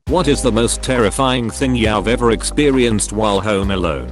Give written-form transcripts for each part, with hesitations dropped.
What is the most terrifying thing you've ever experienced while home alone?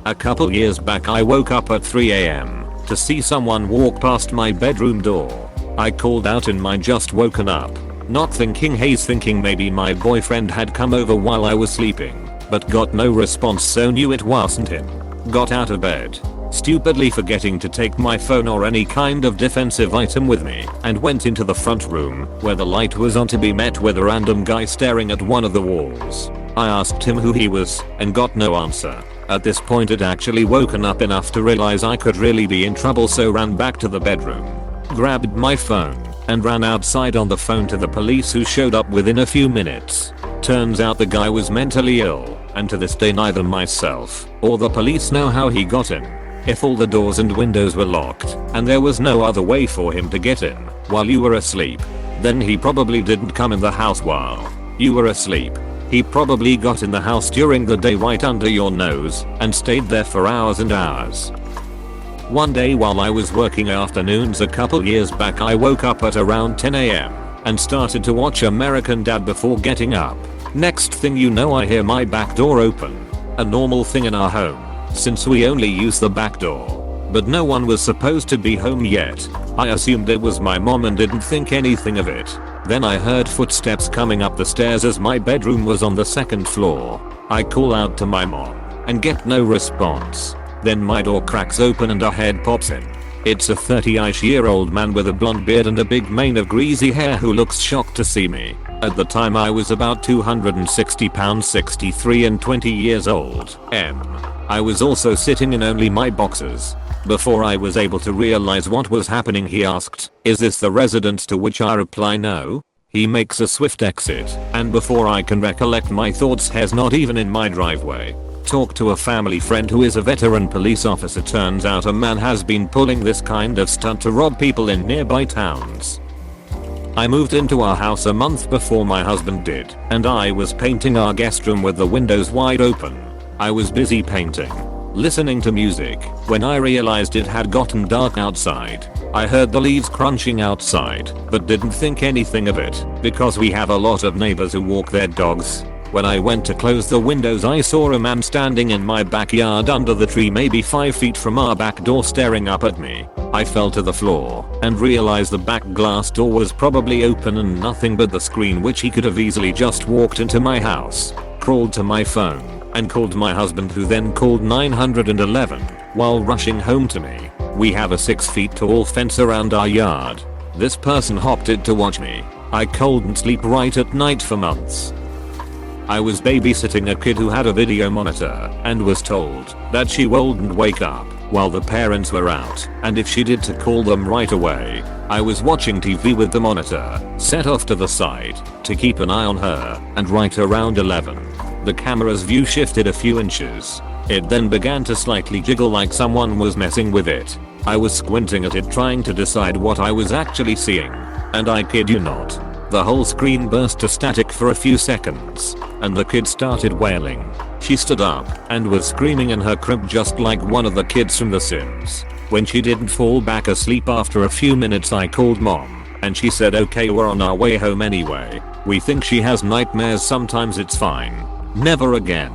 A couple years back I woke up at 3 AM to see someone walk past my bedroom door. I called out in my just woken up, not thinking thinking maybe my boyfriend had come over while I was sleeping, but got no response, so knew it wasn't him. Got out of bed, stupidly forgetting to take my phone or any kind of defensive item with me, and went into the front room where the light was on to be met with a random guy staring at one of the walls. I asked him who he was and got no answer. At this point I'd actually woken up enough to realize I could really be in trouble, so ran back to the bedroom, grabbed my phone, and ran outside on the phone to the police, who showed up within a few minutes. Turns out the guy was mentally ill, and to this day neither myself or the police know how he got in. If all the doors and windows were locked and there was no other way for him to get in while you were asleep, then he probably didn't come in the house while you were asleep. He probably got in the house during the day right under your nose and stayed there for hours and hours. One day while I was working afternoons a couple years back, I woke up at around 10 AM and started to watch American Dad before getting up. Next thing you know, I hear my back door open. A normal thing in our home, since we only use the back door. But no one was supposed to be home yet. I assumed it was my mom and didn't think anything of it. Then I heard footsteps coming up the stairs as my bedroom was on the second floor. I call out to my mom and get no response. Then my door cracks open and a head pops in. It's a 30-ish-year-old man with a blonde beard and a big mane of greasy hair who looks shocked to see me. At the time I was about 260 pounds, 63 and 20 years old. I was also sitting in only my boxers. Before I was able to realize what was happening, he asked, "Is this the residence?" To which I reply, "No." He makes a swift exit, and before I can recollect my thoughts, he's not even in my driveway. Talk to a family friend who is a veteran police officer. Turns out a man has been pulling this kind of stunt to rob people in nearby towns. I moved into our house a month before my husband did, and I was painting our guest room with the windows wide open. I was busy painting, listening to music, when I realized it had gotten dark outside. I heard the leaves crunching outside, but didn't think anything of it, because we have a lot of neighbors who walk their dogs. When I went to close the windows, I saw a man standing in my backyard under the tree, maybe 5 feet from our back door, staring up at me. I fell to the floor and realized the back glass door was probably open and nothing but the screen, which he could have easily just walked into my house. Crawled to my phone and called my husband, who then called 911 while rushing home to me. We have a 6 feet tall fence around our yard. This person hopped it to watch me. I couldn't sleep right at night for months. I was babysitting a kid who had a video monitor and was told that she wouldn't wake up while the parents were out, and if she did, to call them right away. I was watching TV with the monitor set off to the side to keep an eye on her, and right around 11, the camera's view shifted a few inches. It then began to slightly jiggle like someone was messing with it. I was squinting at it trying to decide what I was actually seeing, and I kid you not, the whole screen burst to static for a few seconds, and the kid started wailing. She stood up and was screaming in her crib just like one of the kids from The Sims. When she didn't fall back asleep after a few minutes, I called mom, and she said, "Okay, we're on our way home anyway. We think she has nightmares, sometimes it's fine. Never again."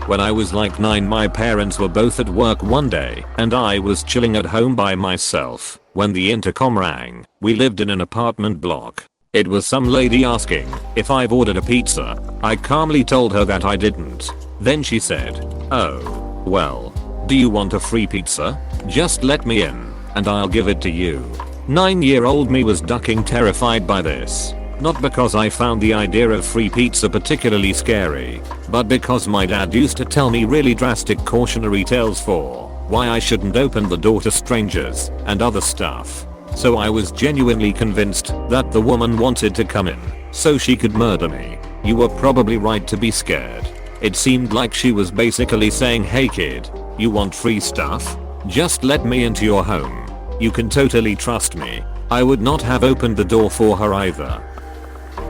When I was like 9, my parents were both at work one day, and I was chilling at home by myself when the intercom rang. We lived in an apartment block. It was some lady asking if I've ordered a pizza. I calmly told her that I didn't. Then she said, "Oh, well, do you want a free pizza? Just let me in, and I'll give it to you." 9-year-old me was ducking, terrified by this. Not because I found the idea of free pizza particularly scary, but because my dad used to tell me really drastic cautionary tales for why I shouldn't open the door to strangers and other stuff. So I was genuinely convinced that the woman wanted to come in so she could murder me. You were probably right to be scared. It seemed like she was basically saying, "Hey kid, you want free stuff? Just let me into your home. You can totally trust me." I would not have opened the door for her either.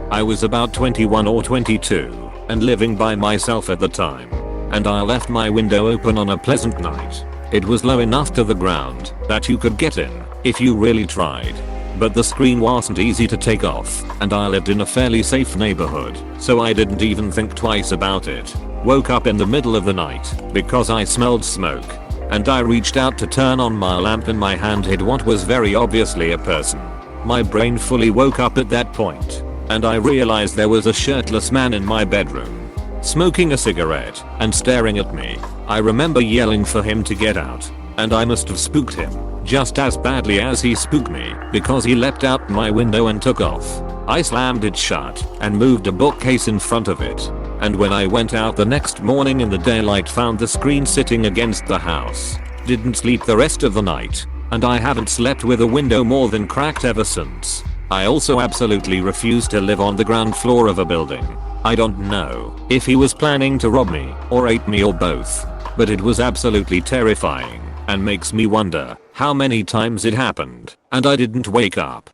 I was about 21 or 22 and living by myself at the time, and I left my window open on a pleasant night. It was low enough to the ground that you could get in if you really tried. but the screen wasn't easy to take off, and I lived in a fairly safe neighborhood, so I didn't even think twice about it. Woke up in the middle of the night because I smelled smoke, and I reached out to turn on my lamp and my hand hit what was very obviously a person. My brain fully woke up at that point, and I realized there was a shirtless man in my bedroom, smoking a cigarette and staring at me. I remember yelling for him to get out, and I must have spooked him just as badly as he spooked me because he leapt out my window and took off. I slammed it shut and moved a bookcase in front of it, and when I went out the next morning in the daylight found the screen sitting against the house. Didn't sleep the rest of the night, and I haven't slept with a window more than cracked ever since. I also absolutely refuse to live on the ground floor of a building. I don't know if he was planning to rob me or ape me or both, but it was absolutely terrifying and makes me wonder how many times it happened and I didn't wake up.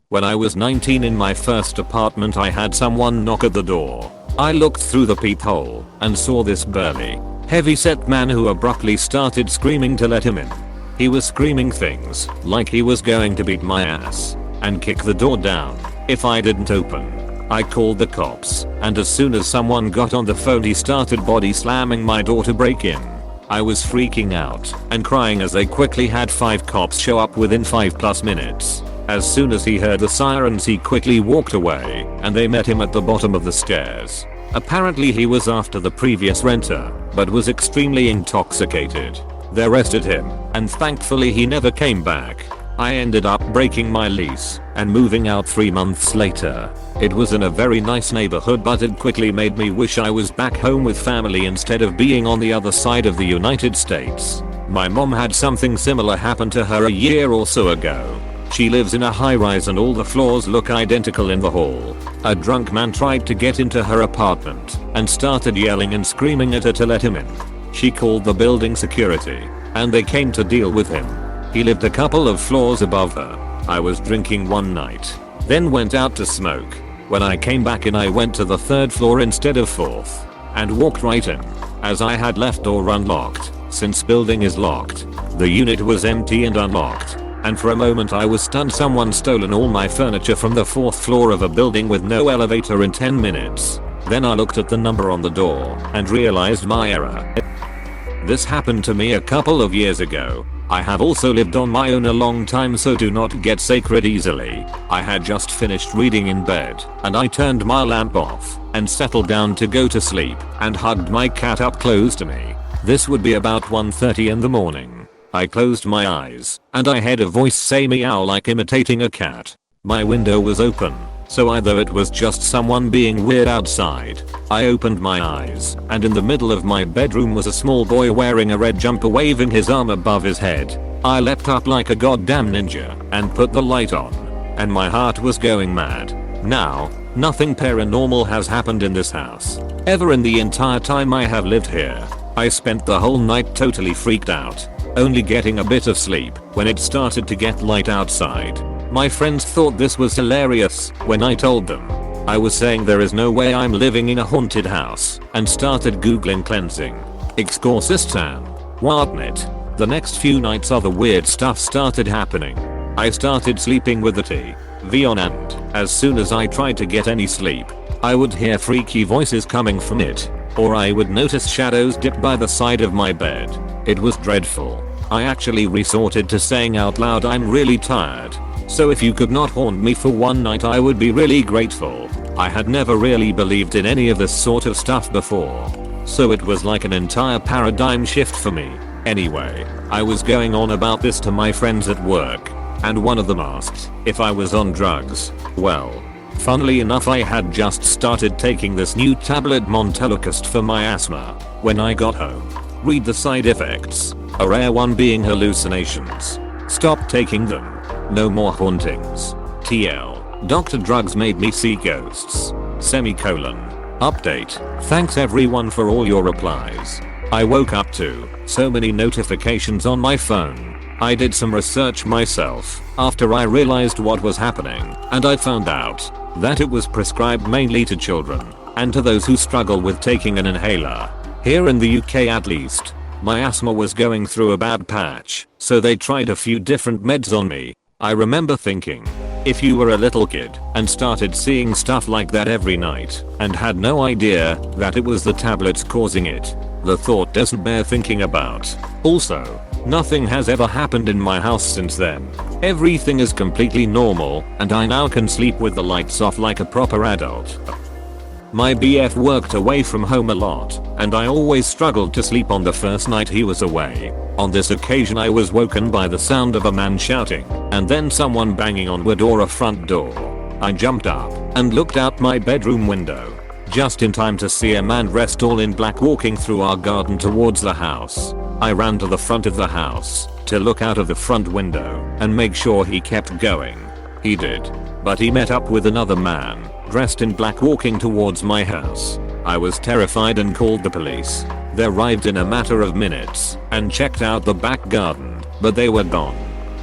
When I was 19 in my first apartment, I had someone knock at the door. I looked through the peephole and saw this burly, heavy-set man who abruptly started screaming to let him in. He was screaming things like he was going to beat my ass and kick the door down if I didn't open. I called the cops, and as soon as someone got on the phone he started body slamming my door to break in. I was freaking out and crying as they quickly had 5 cops show up within 5+ minutes. As soon as he heard the sirens he quickly walked away, and they met him at the bottom of the stairs. Apparently he was after the previous renter, but was extremely intoxicated. They arrested him, and thankfully he never came back. I ended up breaking my lease and moving out 3 months later. It was in a very nice neighborhood, but it quickly made me wish I was back home with family instead of being on the other side of the United States. My mom had something similar happen to her a year or so ago. She lives in a high-rise and all the floors look identical in the hall. A drunk man tried to get into her apartment and started yelling and screaming at her to let him in. She called the building security, and they came to deal with him. He lived a couple of floors above her. I was drinking one night, then went out to smoke. When I came back in I went to the 3rd floor instead of 4th, and walked right in, as I had left door unlocked. Since building is locked, the unit was empty and unlocked, and for a moment I was stunned. Someone stolen all my furniture from the 4th floor of a building with no elevator in 10 minutes. Then I looked at the number on the door and realized my error. This happened to me a couple of years ago. I have also lived on my own a long time, so do not get sacred easily. I had just finished reading in bed, and I turned my lamp off and settled down to go to sleep and hugged my cat up close to me. This would be about 1:30 in the morning. I closed my eyes and I heard a voice say meow like imitating a cat. My window was open, so either it was just someone being weird outside. I opened my eyes, and in the middle of my bedroom was a small boy wearing a red jumper waving his arm above his head. I leapt up like a goddamn ninja and put the light on, and my heart was going mad. Now, nothing paranormal has happened in this house ever in the entire time I have lived here. I spent the whole night totally freaked out, only getting a bit of sleep when it started to get light outside. My friends thought this was hilarious when I told them. I was saying there is no way I'm living in a haunted house, and started googling cleansing, exorcistan, whatnot. The next few nights other weird stuff started happening. I started sleeping with the TV on, and as soon as I tried to get any sleep, I would hear freaky voices coming from it, or I would notice shadows dip by the side of my bed. It was dreadful. I actually resorted to saying out loud, "I'm really tired. So if you could not haunt me for one night I would be really grateful." I had never really believed in any of this sort of stuff before, so it was like an entire paradigm shift for me. Anyway, I was going on about this to my friends at work, and one of them asked if I was on drugs. Well, funnily enough I had just started taking this new tablet Montelukast for my asthma. When I got home, read the side effects, a rare one being hallucinations. Stop taking them. No more hauntings. TL. Dr. Drugs made me see ghosts. Semicolon. Update. Thanks everyone for all your replies. I woke up to so many notifications on my phone. I did some research myself after I realized what was happening, and I found out that it was prescribed mainly to children and to those who struggle with taking an inhaler. Here in the UK at least, my asthma was going through a bad patch, so they tried a few different meds on me. I remember thinking, if you were a little kid and started seeing stuff like that every night and had no idea that it was the tablets causing it, the thought doesn't bear thinking about. Also, nothing has ever happened in my house since then. Everything is completely normal and I now can sleep with the lights off like a proper adult. My BF worked away from home a lot, and I always struggled to sleep on the first night he was away. On this occasion I was woken by the sound of a man shouting, and then someone banging on wood or a front door. I jumped up and looked out my bedroom window, just in time to see a man dressed all in black walking through our garden towards the house. I ran to the front of the house to look out of the front window and make sure he kept going. He did, but he met up with another man dressed in black walking towards my house. I was terrified and called the police. They arrived in a matter of minutes and checked out the back garden, but they were gone.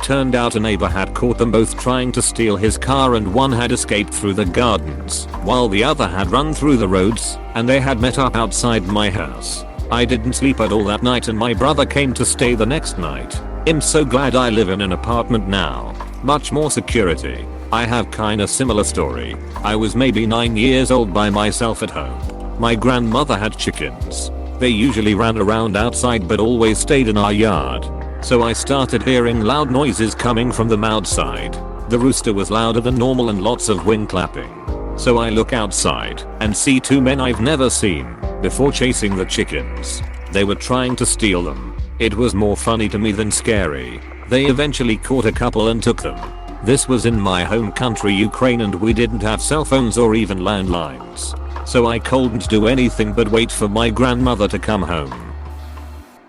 Turned out a neighbor had caught them both trying to steal his car and one had escaped through the gardens, while the other had run through the roads, and they had met up outside my house. I didn't sleep at all that night and my brother came to stay the next night. I'm so glad I live in an apartment now. Much more security. I have kinda similar story. I was maybe 9 years old by myself at home. My grandmother had chickens. They usually ran around outside but always stayed in our yard. So I started hearing loud noises coming from them outside. The rooster was louder than normal and lots of wing clapping. So I look outside and see two men I've never seen before chasing the chickens. They were trying to steal them. It was more funny to me than scary. They eventually caught a couple and took them. This was in my home country Ukraine and we didn't have cell phones or even landlines. So I couldn't do anything but wait for my grandmother to come home.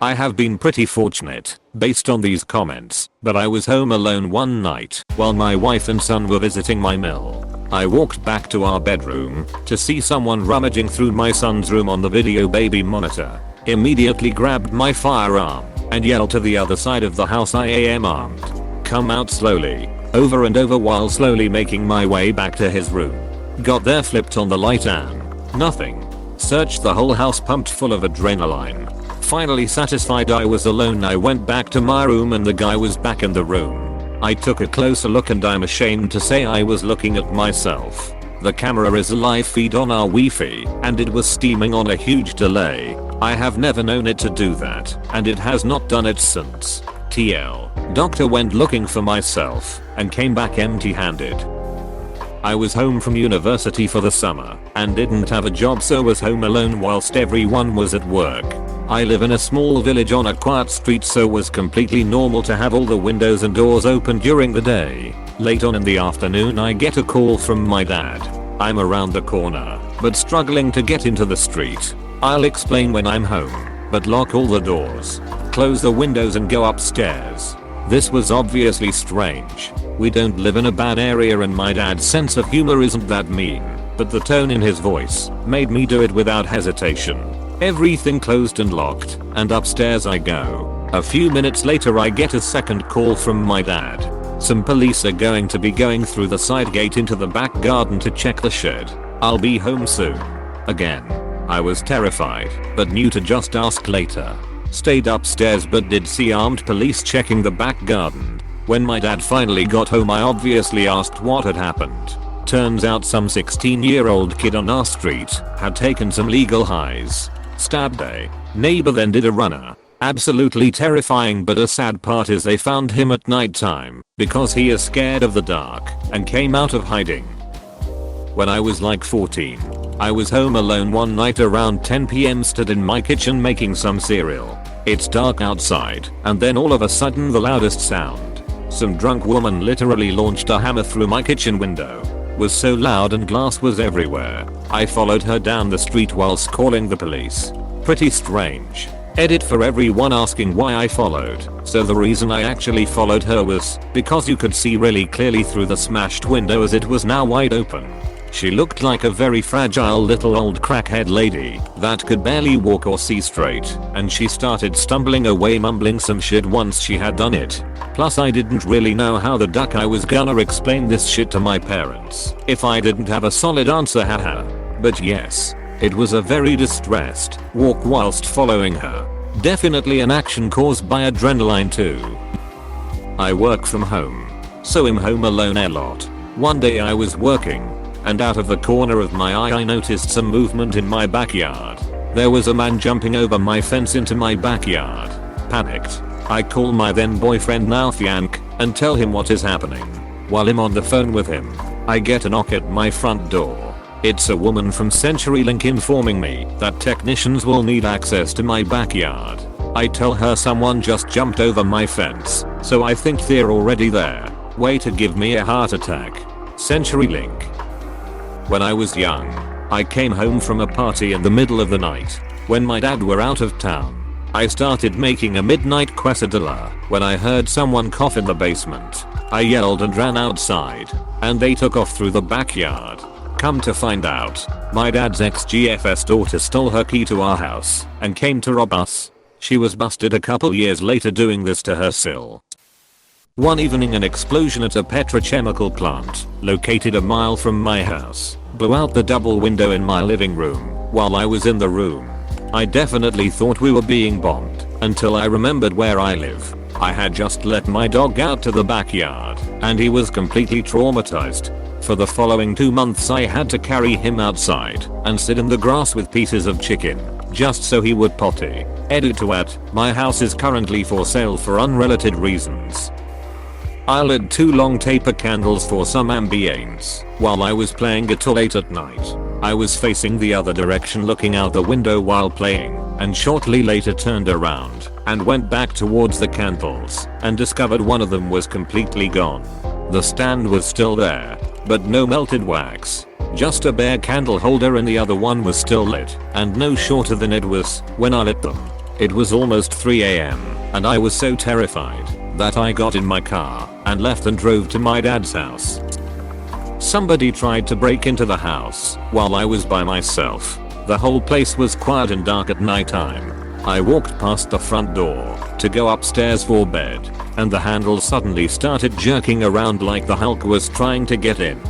I have been pretty fortunate based on these comments, but I was home alone one night while my wife and son were visiting my mill. I walked back to our bedroom to see someone rummaging through my son's room on the video baby monitor. Immediately grabbed my firearm and yelled to the other side of the house, I am armed. Come out slowly. Over and over while slowly making my way back to his room. Got there, flipped on the light and nothing. Searched the whole house, pumped full of adrenaline. Finally satisfied I was alone, I went back to my room and the guy was back in the room. I took a closer look and I'm ashamed to say I was looking at myself. The camera is a live feed on our Wi-Fi and it was steaming on a huge delay. I have never known it to do that and it has not done it since. TL. Doctor went looking for myself and came back empty-handed. I was home from university for the summer and didn't have a job, so was home alone whilst everyone was at work. I live in a small village on a quiet street, so was completely normal to have all the windows and doors open during the day. Late on in the afternoon I get a call from my dad. I'm around the corner but struggling to get into the street. I'll explain when I'm home, but lock all the doors, close the windows and go upstairs. This was obviously strange. We don't live in a bad area and my dad's sense of humor isn't that mean, but the tone in his voice made me do it without hesitation. Everything closed and locked, and upstairs I go. A few minutes later I get a second call from my dad. Some police are going to be going through the side gate into the back garden to check the shed. I'll be home soon. Again. I was terrified, but knew to just ask later. Stayed upstairs but did see armed police checking the back garden. When my dad finally got home I obviously asked what had happened. Turns out some 16-year-old kid on our street had taken some legal highs. Stabbed a neighbor, then did a runner. Absolutely terrifying, but a sad part is they found him at night time because he is scared of the dark and came out of hiding. When I was like 14, I was home alone one night around 10 PM, stood in my kitchen making some cereal. It's dark outside and then all of a sudden the loudest sound. Some drunk woman literally launched a hammer through my kitchen window. Was so loud and glass was everywhere. I followed her down the street whilst calling the police. Pretty strange. Edit for everyone asking why I followed. So the reason I actually followed her was because you could see really clearly through the smashed window as it was now wide open. She looked like a very fragile little old crackhead lady that could barely walk or see straight, and she started stumbling away mumbling some shit once she had done it. Plus I didn't really know how the duck I was gonna explain this shit to my parents if I didn't have a solid answer, haha. But yes, it was a very distressed walk whilst following her. Definitely an action caused by adrenaline too. I work from home. So I'm home alone a lot. One day I was working, and out of the corner of my eye I noticed some movement in my backyard. There was a man jumping over my fence into my backyard. Panicked, I call my then boyfriend now fiancé and tell him what is happening. While I'm on the phone with him, I get a knock at my front door. It's a woman from CenturyLink informing me that technicians will need access to my backyard. I tell her someone just jumped over my fence, so I think they're already there. Way to give me a heart attack. CenturyLink. When I was young, I came home from a party in the middle of the night. When my dad were out of town, I started making a midnight quesadilla when I heard someone cough in the basement. I yelled and ran outside, and they took off through the backyard. Come to find out, my dad's ex-GF's daughter stole her key to our house and came to rob us. She was busted a couple years later doing this to her still. One evening an explosion at a petrochemical plant, located a mile from my house, blew out the double window in my living room while I was in the room. I definitely thought we were being bombed until I remembered where I live. I had just let my dog out to the backyard and he was completely traumatized. For the following 2 months I had to carry him outside and sit in the grass with pieces of chicken just so he would potty. Edit to at, my house is currently for sale for unrelated reasons. I lit 2 long taper candles for some ambience while I was playing guitar late at night. I was facing the other direction looking out the window while playing, and shortly later turned around and went back towards the candles and discovered one of them was completely gone. The stand was still there, but no melted wax. Just a bare candle holder and the other one was still lit and no shorter than it was when I lit them. It was almost 3 AM and I was so terrified that I got in my car and left and drove to my dad's house. Somebody tried to break into the house while I was by myself. The whole place was quiet and dark at nighttime. I walked past the front door to go upstairs for bed, and the handle suddenly started jerking around like the Hulk was trying to get in.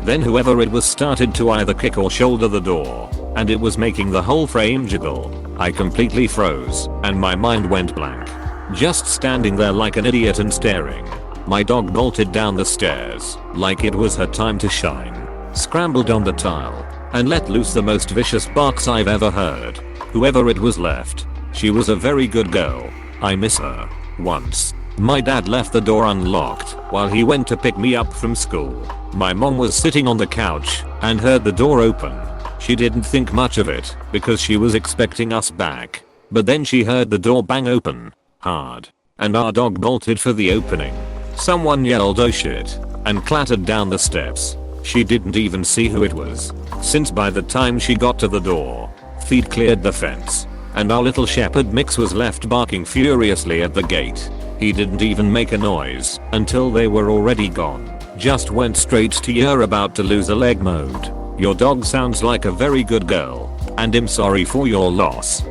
Then whoever it was started to either kick or shoulder the door, and it was making the whole frame jiggle. I completely froze, and my mind went blank. Just standing there like an idiot and staring. My dog bolted down the stairs like it was her time to shine, scrambled on the tile, and let loose the most vicious barks I've ever heard. Whoever it was left, she was a very good girl. I miss her. Once, my dad left the door unlocked while he went to pick me up from school. My mom was sitting on the couch and heard the door open. She didn't think much of it because she was expecting us back, but then she heard the door bang open hard, and our dog bolted for the opening. Someone yelled "oh shit" and clattered down the steps. She didn't even see who it was, since by the time she got to the door, feet cleared the fence, and our little shepherd mix was left barking furiously at the gate. He didn't even make a noise until they were already gone. Just went straight to "you're about to lose a leg" mode. Your dog sounds like a very good girl, and I'm sorry for your loss.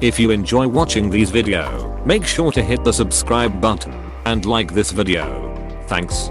If you enjoy watching these videos, make sure to hit the subscribe button and like this video. Thanks.